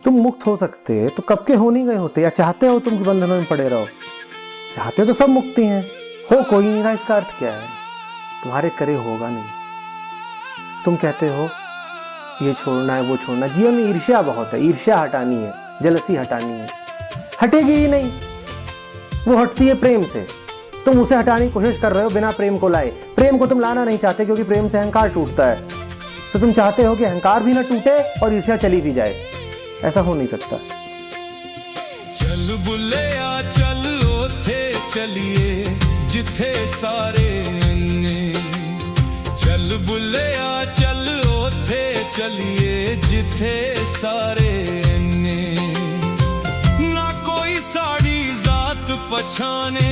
तुम मुक्त हो सकते तो कब के हो नहीं गए होते, या चाहते हो तुम बंधनों में पड़े रहो? चाहते हो तो सब मुक्ति हैं, हो कोई नहीं रहा, इसका अर्थ क्या है? तुम्हारे करे होगा नहीं। तुम कहते हो ये छोड़ना है वो छोड़ना, जीवन में ईर्ष्या बहुत है, ईर्ष्या हटानी है, जलसी हटानी है, हटेगी ही नहीं। वो हटती है प्रेम से, तुम उसे हटाने की कोशिश कर रहे हो बिना प्रेम को लाए। प्रेम को तुम लाना नहीं चाहते क्योंकि प्रेम से अहंकार टूटता है, तो तुम चाहते हो कि अहंकार भी ना टूटे और ईर्ष्या चली भी जाए। ऐसा हो नहीं सकता। चल बुलिया चल ओथे चलिए जिथे सारे ने, चल बुलिया चल ओथे चलिए जिथे सारे ने, ना कोई साड़ी जात पछाने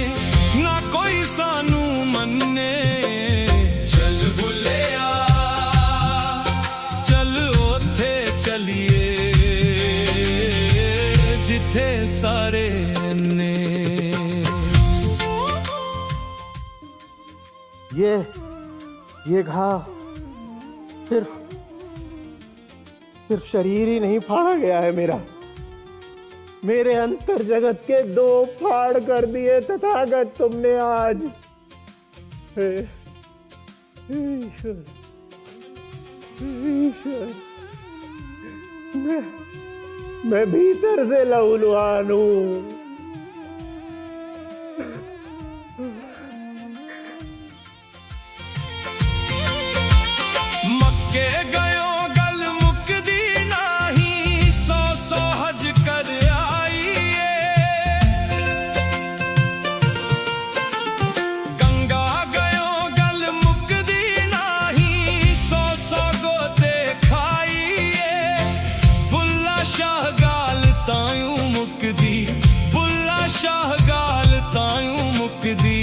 ना कोई सानू मन्ने। चल बुलिया चल ओथे चलिए जिथे सारे ने। ये घाव सिर्फ शरीर ही नहीं फाड़ा गया है मेरा, मेरे अंतर जगत के दो फाड़ कर दिए तथागत तुमने आज। ईश्वर, ईश्वर, मैं भीतर से लहूलुहान हूं। मक्के गयो गल मुकदी नाही, सौ सौ हज कर आईए। गंगा गयो गल मुकदी नाही, सौ सौ गोते खाईए। बुल्ला शाह गाल तायूं मुकदी, बुल्ला शाह गाल तायूं मुकदी,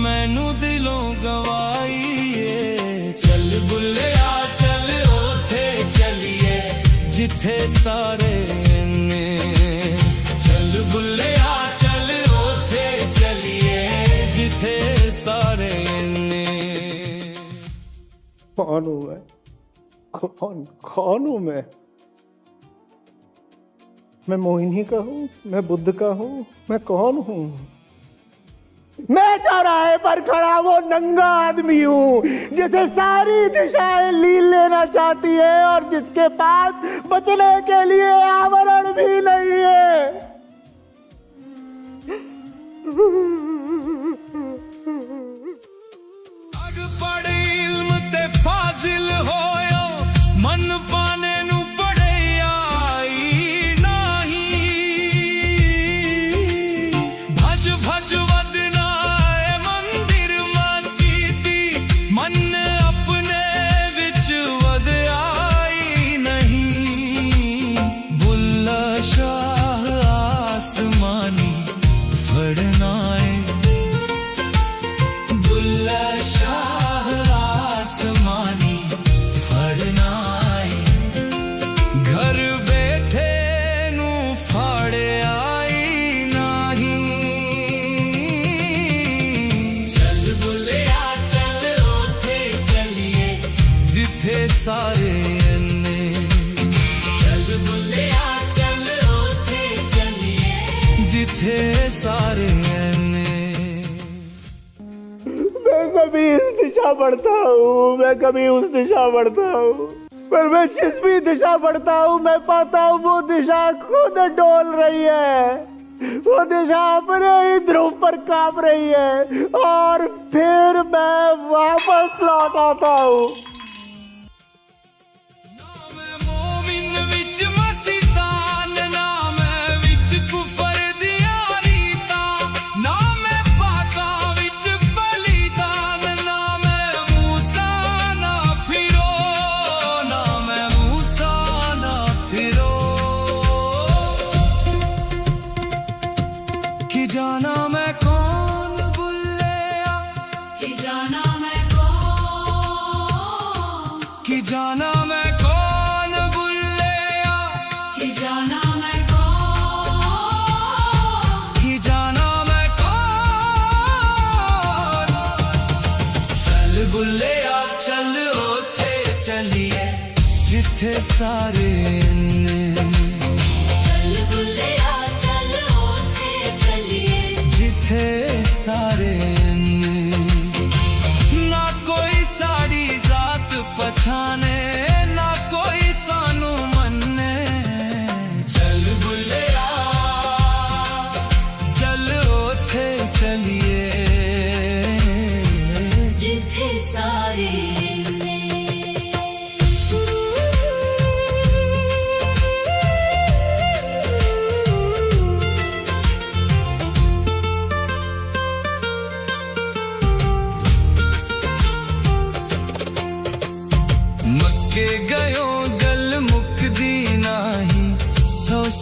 मैनू दिलों गवाईए। चल बुलिया चल ओथे चलिए जिथे सारे ने, चल बुलिया चल ओथे चलिए जिथे सारे ने। कौन हूं मैं? कौन हूं मैं? मैं मोहिनी का हूं, मैं बुद्ध का हूं, मैं कौन हूं? मैं चौराहे पर खड़ा वो नंगा आदमी हूं जिसे सारी दिशाएं लील लेना चाहती है और जिसके पास बचने के लिए आवरण भी नहीं है। अग पढ़ इल्म ते फाजिल होयो, मन पाने नू पढ़ाई नाही। भज भज वदना ए मंदिर मसीती, मन अपने विच वद आई नहीं। बुल्ला शाह आसमानी फड़ना है, बुल्ला शाह आसमानी फड़ना है। घर बैठे नू फाड़े आई नाही। चल बुलिया चल ओथे चलिए जिथे सारे ने, चल बुलिया चल ओथे चलिए जिथे सारे ने। मैं कभी इस दिशा बढ़ता हूँ, मैं कभी उस दिशा बढ़ता हूँ, पर मैं जिस भी दिशा बढ़ता हूँ मैं पाता हूँ वो दिशा खुद डोल रही है, वो दिशा अपने ही ध्रुव पर कांप रही है और फिर मैं वापस लौट आता हूँ। नाम मोमिन विच मसीतान, नाम विच कुफर दिया रीता, नाम पाका विच बलिदान, नाम मूसा ना फिरो, नाम मूसा ना फिरो। कि जाना मैं कौन बुलिया, कि जाना मैं कौन, कि जाना मैं कौन बुलिया, कि जाना मैं कौन, कि जाना मैं कौन। चल बुलिया चल ओथे चलिए जिथे सारे ने,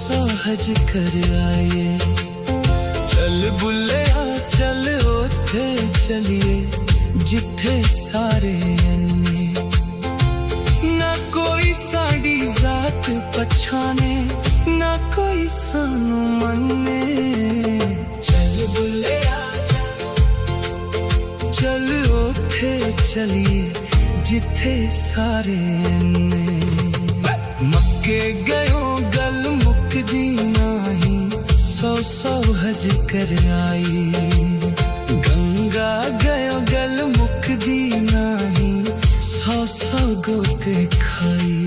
सौ हज कर आए। चल बुल्लिया चल ओथे चलिए जिथे सारे अन्ने, ना कोई साड़ी जात पछाने, ना कोई सानू मन्ने। चल बुल्लिया चल ओथे चलिए जिथे सारे अन्ने, मक्के गयो गल मुकदी नाही, सौ सौ हज कर आई। गंगा गयो गल मुकदी नाही, सौ सौ गोते खाई।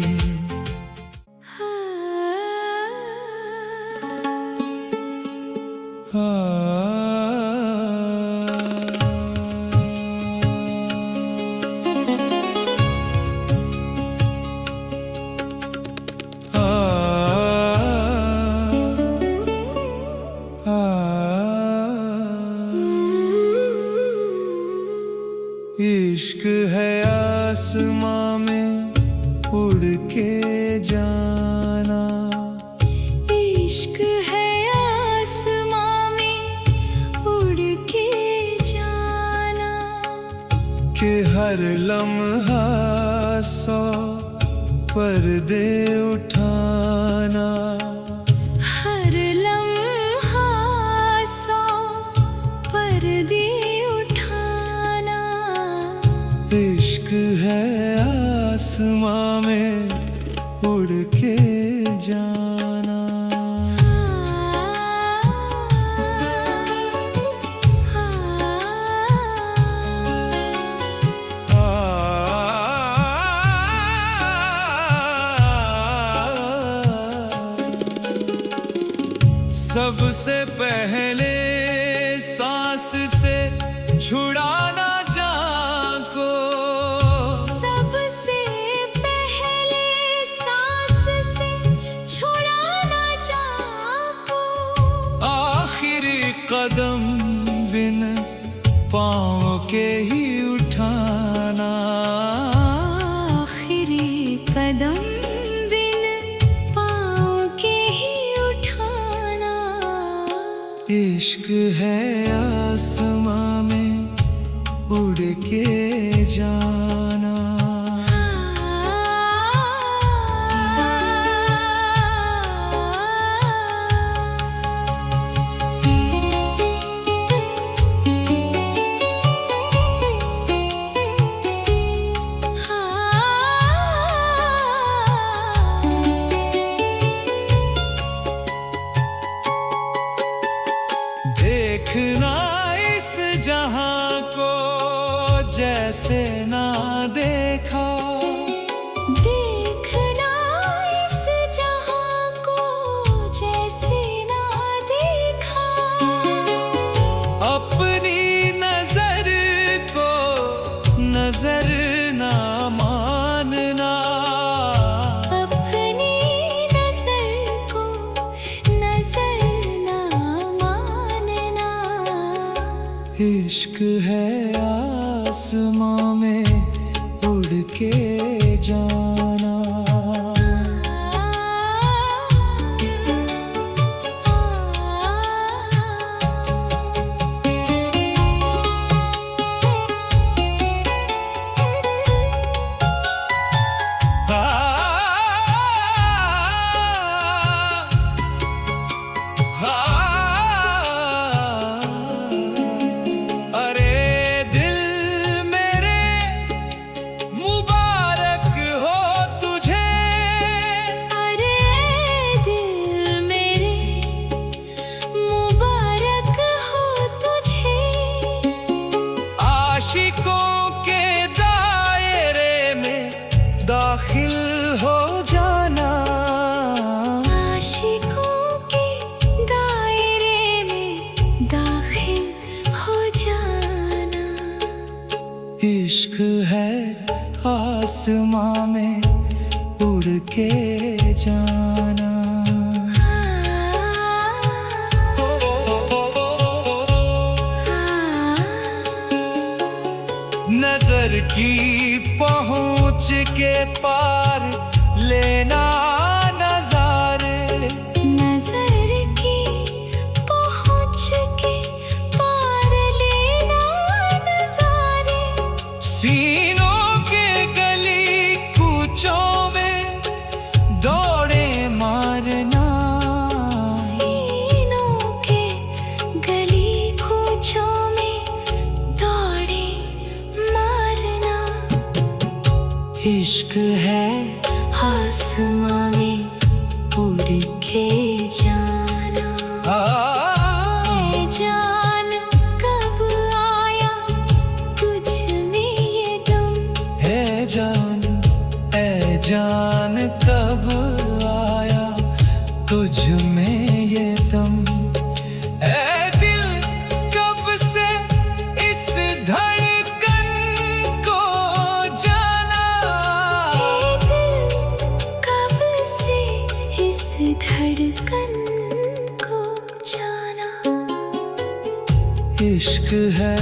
इश्क है आसमां में उड़ के जाना, इश्क है आसमां में उड़ के जाना, कि हर लम्हा सौ पर्दे उठाना। हर लम्हा सौ पर्दे उठाना। इश्क है आसमां में उड़ के जाना। सबसे पहले सांस से छुड़ाना जाको, सबसे पहले सांस से छुड़ाना जाको, आखिरी कदम बिन पाँव के ही उठाना। आखिरी कदम बिन पाँव के ही उठाना। इश्क है आसमां में उड़ के जाना। देखना इस जहां को जैसे ना देखा, देखना इस जहां को जैसे ना देखा, अपनी नजर को नजर ना मानना। अपनी नजर को नजर ना मानना। इश्क है आसमां में उड़ के जाना। आशिकों के दायरे में दाखिल हो जाना। आशिकों के दायरे में दाखिल हो जाना। इश्क है आसमां में उड़ के जाना। नजर की पहुंच के पार लेना नजारे। इश्क है आसमां में उड़ के जाना। ए जान कब आया तुझ में ये दम। ए जान कब आया तुझ में ये दम। ए दिल कब से इस धड़कन को जाना। ए दिल कब से इस धड़कन को जाना। इश्क है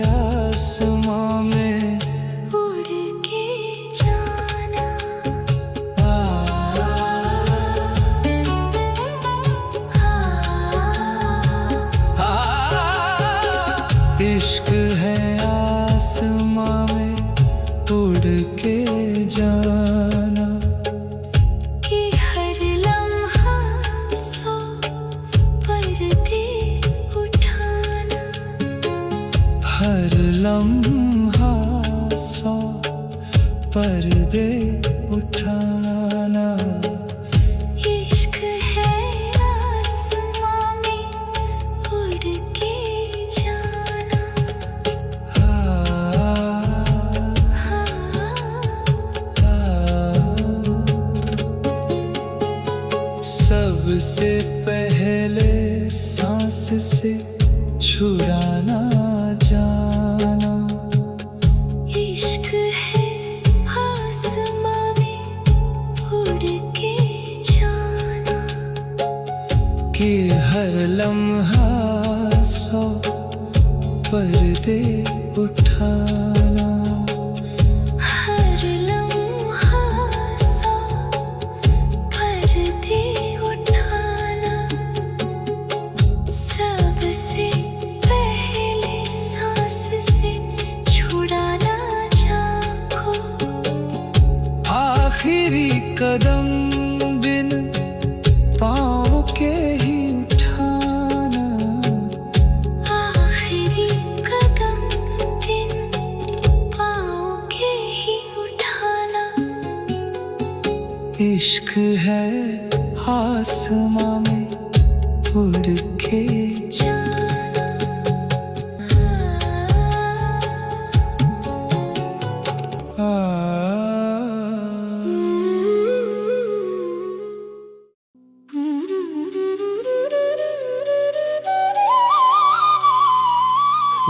आसमां में उड़ के जाना। इश्क है आसमां में उड़ के जाना। कि हर लम्हा सौ पर्दे उठाना। हर लम्हा सौ पर्दे उठाना। इश्क है आसमां में उड़ के जाना। सबसे पहले सांस से छुड़ाना जाना। इश्क है आसमां में उड़ के जाना। कि हर लम्हा सौ पर्दे उठाना। हर लम्हा सौ पर्दे उठाना। सबसे पहले सांस से छुड़ाना चाहो। आखिरी कदम बिन पाँव के ही उठाना। आखिरी कदम बिन पाँव के ही उठाना। इश्क है आसमां में उड़ के जाना।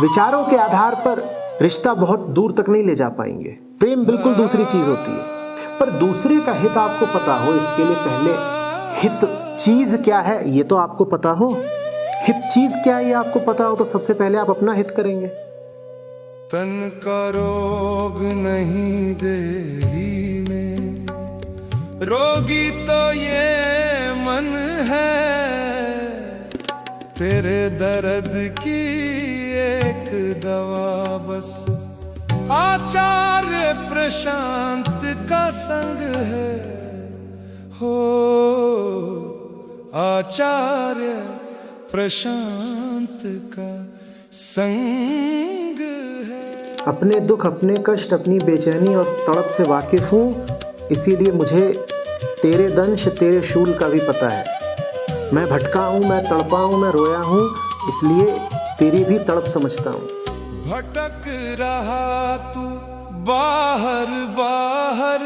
विचारों के आधार पर रिश्ता बहुत दूर तक नहीं ले जा पाएंगे। प्रेम बिल्कुल दूसरी चीज होती है। पर दूसरे का हित आपको पता हो, इसके लिए पहले हित चीज क्या है ये तो आपको पता हो। हित चीज क्या है ये आपको पता हो तो सबसे पहले आप अपना हित करेंगे। तन का रोग नहीं देही में, रोगी तो ये मन है। तेरे दर्द की एक दवा बस आचार्य प्रशांत का संग है। हो आचार्य प्रशांत का संग है। अपने दुख, अपने कष्ट, अपनी बेचैनी और तड़प से वाकिफ हूँ, इसीलिए मुझे तेरे दंश, तेरे शूल का भी पता है। मैं भटका हूँ, मैं तड़पा हूँ, मैं रोया हूँ, इसलिए तेरी भी तड़प समझता हूँ। भटक रहा तू बाहर बाहर,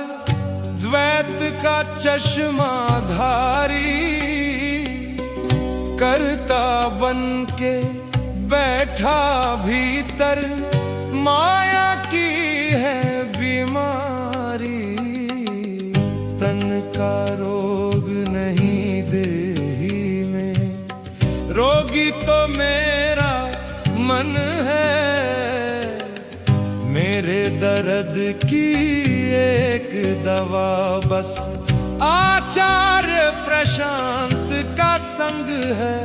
द्वैत का चश्मा धारी, करता बन के बैठा भीतर, माया की है बीमारी। तन का रोग नहीं देही में, रोगी तो मेरा मन है। मेरे दर्द की एक दवा बस आचार्य प्रशांत का संग है।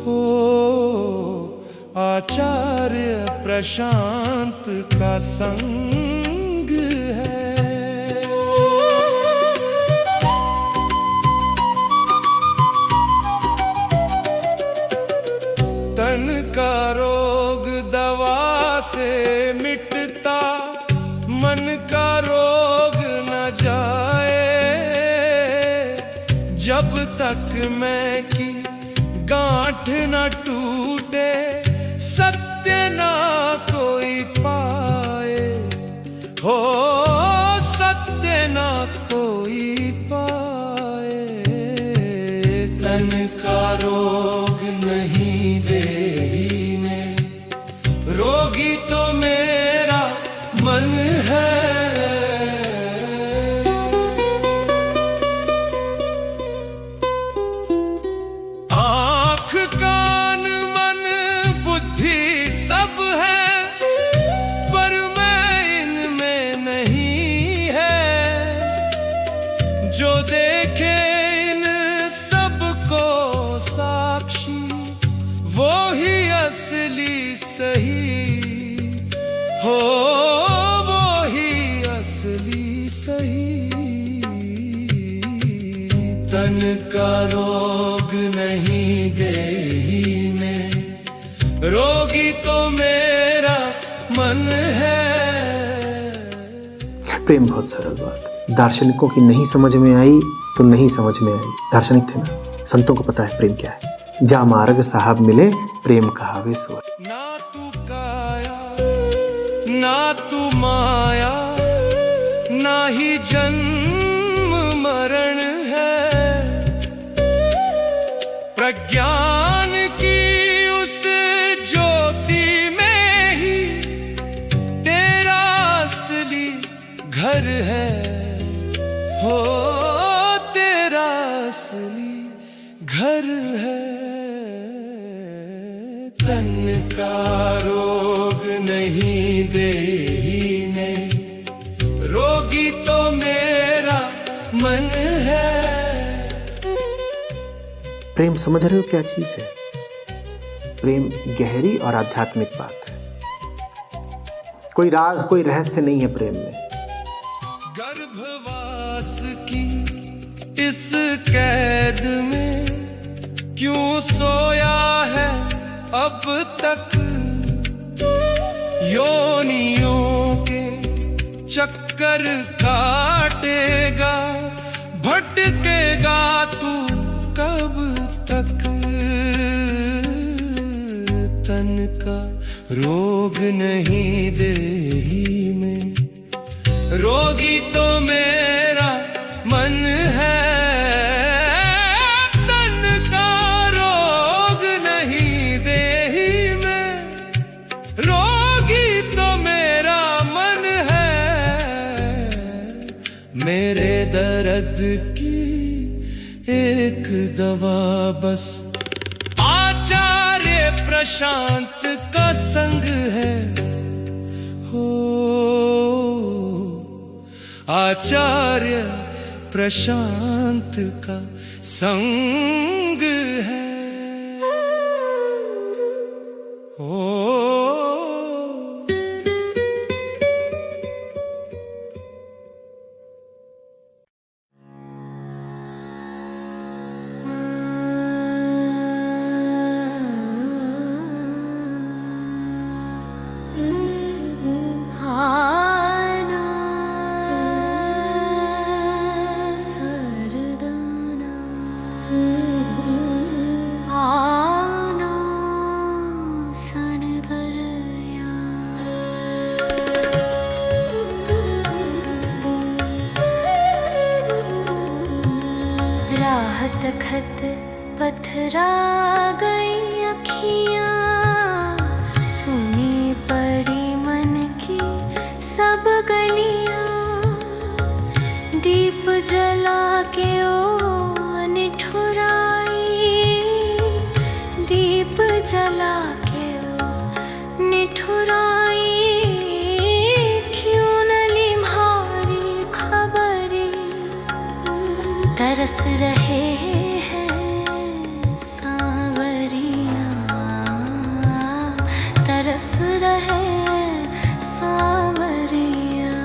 हो आचार्य प्रशांत का संग है। तन का रोग दवा से मिटता, मन का रोग जब तक मैं की गांठ न टूटे, सत्य ना कोई पाए हो, सत्य ना कोई पाए। तन का रोग नहीं देही में, रोगी तो मेरा मन है। आँख कान मन बुद्धि सब है, पर मैं इनमें नहीं है। जो देखे इन सबको साक्षी, वो ही असली सही हो, वो ही असली सही। तन का रोग नहीं देही में, रोगी तो मेरा मन है। प्रेम बहुत सरल बात, दार्शनिकों की नहीं समझ में आई तो नहीं समझ में आई। दार्शनिक थे ना, संतों को पता है प्रेम क्या है। जा मार्ग साहब मिले, प्रेम कहावे सो। ना तू काया ना तू माया, ना ही जन्म मरण है। प्रज्ञान की उस ज्योति में ही तेरा असली घर है हो, तेरा असली घर है। तन का रोग नहीं देही में, रोगी तो मेरा मन है। प्रेम समझ रहे हो क्या चीज है? प्रेम गहरी और आध्यात्मिक बात है। कोई राज कोई रहस्य नहीं है प्रेम में। गर्भवास की इस कैद में क्यों सोया है अब तक, योनियों के चक्कर काटेगा, भटकेगा तू कब तक। तन का रोग नहीं देही में, रोगी तो मेरा मन है। तन का रोग नहीं देही में, रोगी तो मेरा मन है। मेरे दर्द की एक दवा बस आचार्य प्रशांत का संग है हो, आचार्य प्रशांत का संग है हो। तखत पथरा गई अखियां, सुनी पड़ी मन की सब गलियां। दीप जला के ओ निठुराई, दीप जला के ओ निठुराई। क्यों नली भारी खबरी तरस रहे हैं सांवरिया, तरस रहे सांवरिया।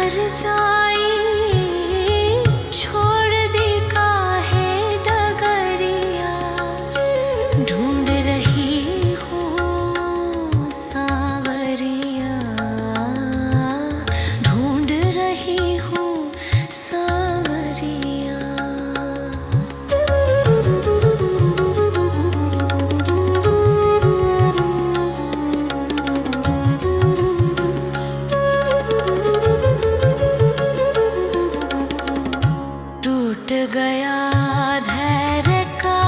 हर जाई छोड़ दी काहे डगरिया, ढूंढ रही हूँ सांवरिया, ढूंढ रही हूँ सांवरिया। टूट गया धैर्य का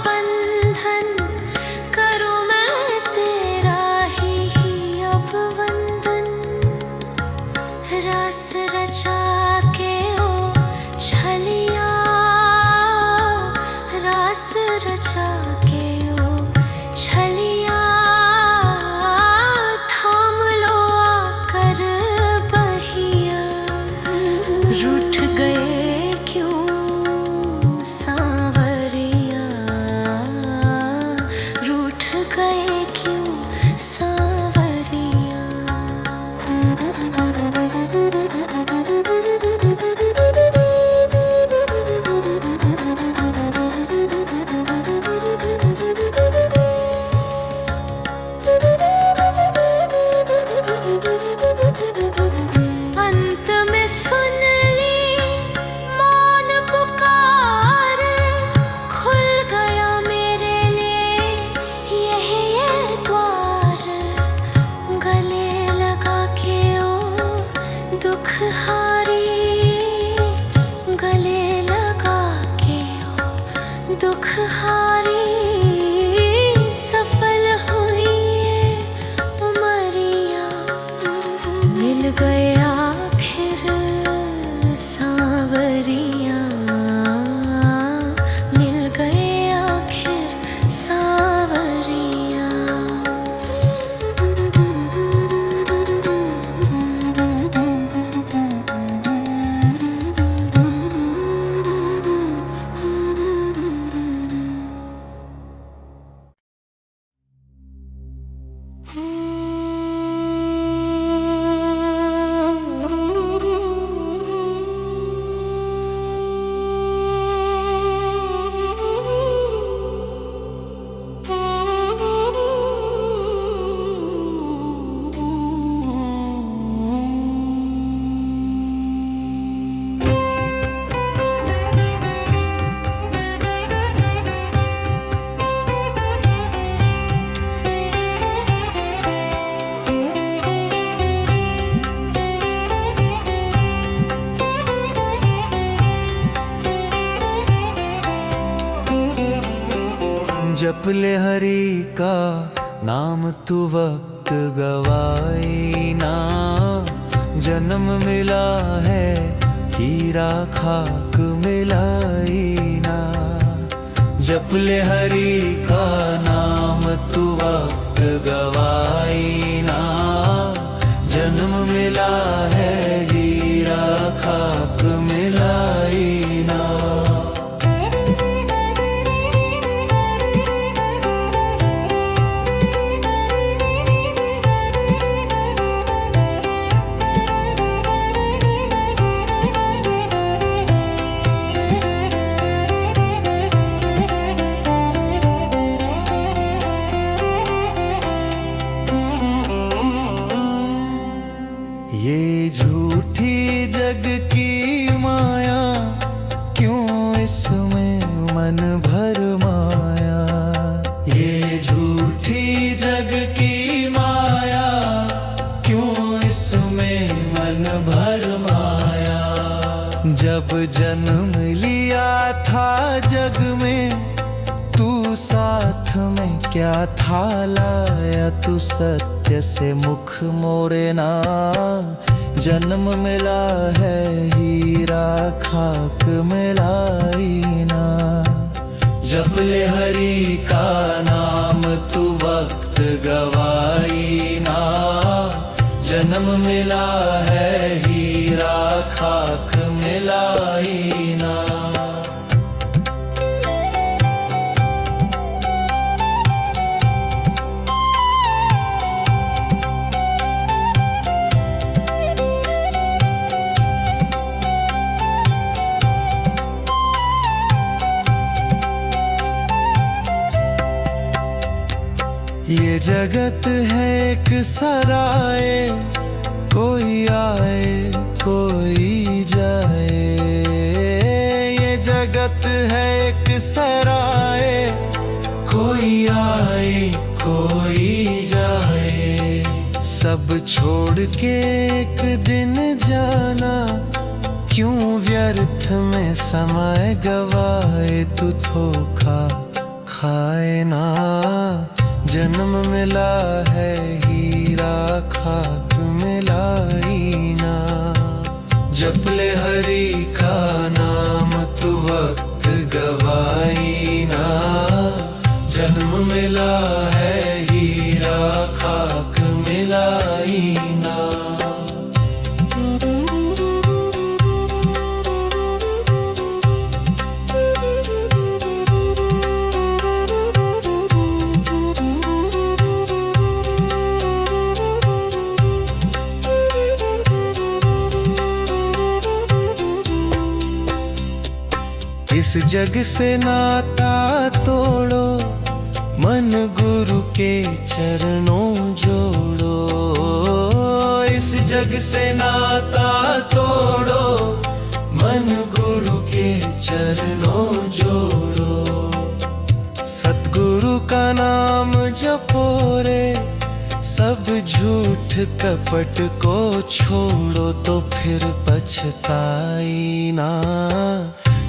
बंधन, करूँ मैं तेरा ही अब वंदन। रस रचा के ओ छलिया, रस रचा के ओ छलिया, थाम लो आकर बहिया। रूठ गए क्यों सांवरिया, रूठ गए क्यों सांवरिया। अंत में सुन ली मौन पुकार, खुल गया मेरे लिए ये द्वार। गले लगा के ओ दुख हारी, गले लगा के ओ दुख हारी। सफल हुई ये उमरिया, मिल गए आखिर सांवरिया, मिल गए आखिर सांवरिया। जप ले हरि का नाम तू वक्त गवाई ना, जन्म मिला है हीरा खाक मिलाई ना। जप ले हरि का नाम तू वक्त गवाई ना, जन्म मिला है हीरा खाक मिलाई ना। ये झूठी जग की माया, क्यों इसमें मन भर माया। ये झूठी जग की माया, क्यों इसमें मन भर माया। जब जन्म लिया था जग में, तू साथ में क्या था लाया तू सत्य से मुख मोरे ना। जन्म मिला है हीरा खाक मिलाई ना। जप ले हरि का नाम तू वक्त गवाई ना, जन्म मिला है हीरा खाक मिलाई ना। जगत है एक सराय, कोई आए कोई जाए। ये जगत है एक सराय, कोई आए कोई जाए। सब छोड़ के एक दिन जाना, क्यों व्यर्थ में समय गवाए। तू धोखा खाए ना, जन्म मिला है हीरा खाक मिलाई ना। जप ले हरि का नाम, तू वक्त गवाई ना। जन्म मिला है हीरा खाक मिलाई ना। इस जग से नाता तोड़ो, मन गुरु के चरणों जोड़ो। इस जग से नाता तोड़ो, मन गुरु के चरणों जोड़ो। सतगुरु का नाम जपो रे, सब झूठ कपट को छोड़ो। तो फिर पछताई ना,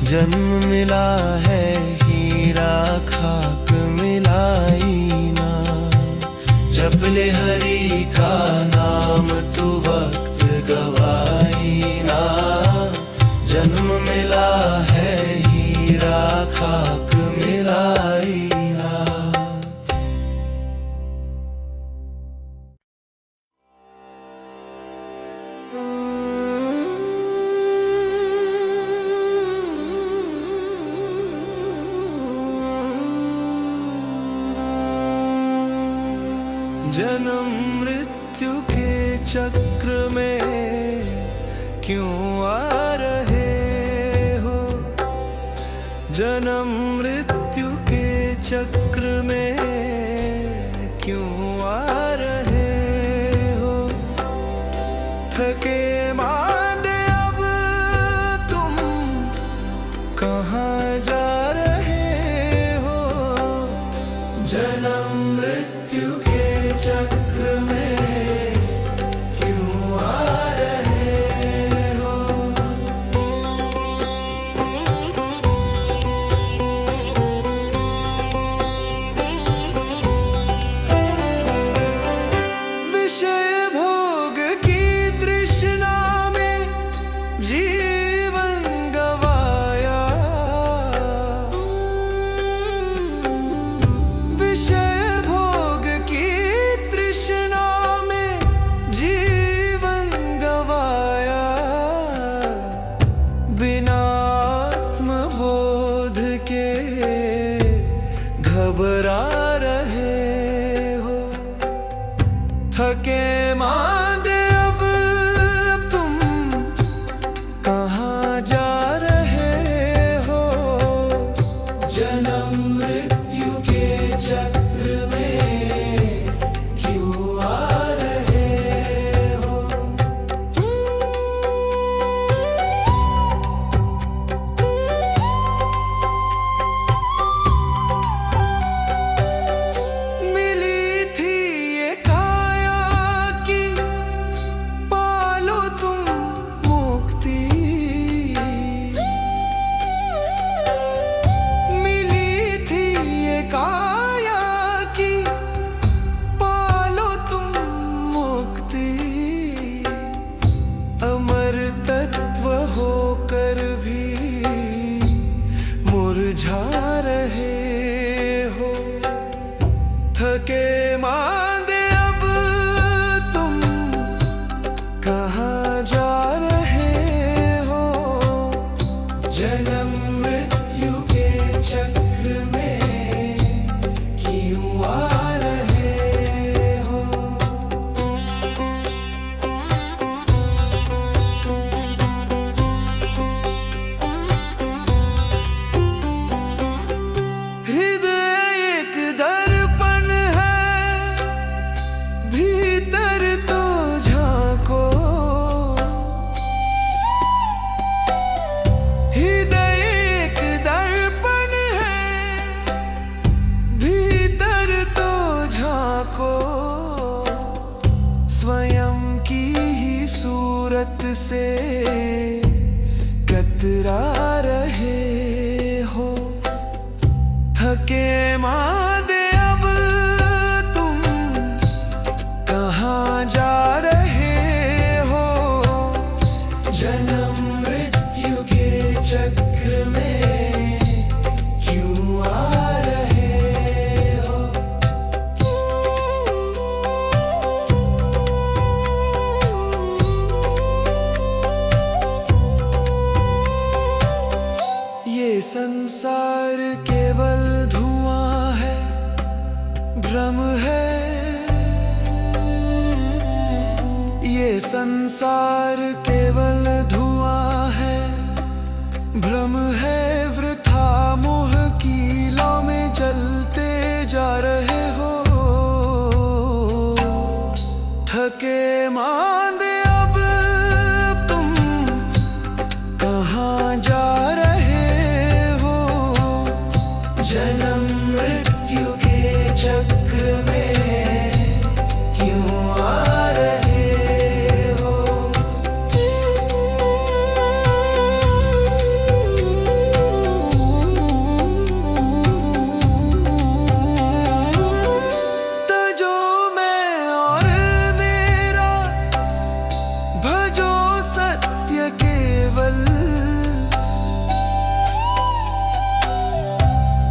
जन्म मिला है हीरा खाक मिलाई ना। जप ले हरि का नाम, तू वक्त गवाई ना। जन्म मिला है हीरा खाक मिलाई ना। जन्म मृत्यु के चक्र में क्यों आ रहे हो। जन्म मृत्यु के चक्र में क्यों आ रहे हो। थके मांदे अब तुम कहाँ जा रहे हो। जन्म मृत्यु के चक्र में क्यों आ रहे हो। विषय भोग की तृष्णा में जीवन गवाया। विषय घबरा रहे हो। थके मांदे अब तुम कतरा रहे हो। थके मांदे अब तुम कहाँ जा रहे हो। जन्म मृत्यु के चक्र में क्यों आ रहे हो। ये संसार केवल धुआं है, भ्रम है। ये संसार केवल धुआं है, भ्रम है। वृथा मोह की लौ में जलते जा रहे हो। थके मांदे अब तुम कहाँ जा रहे हो। जन्म मृत्यु के चक्र में क्यों आ रहे हो। तजो मैं और मेरा, भजो सत्य केवल।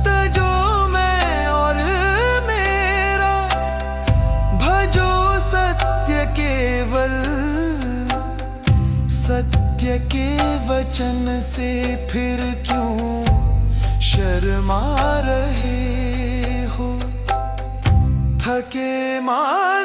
तजो मैं और मेरा, भजो सत्य केवल। सत्य के वचन से फिर क्यों शर्मा रहे हो। थके मां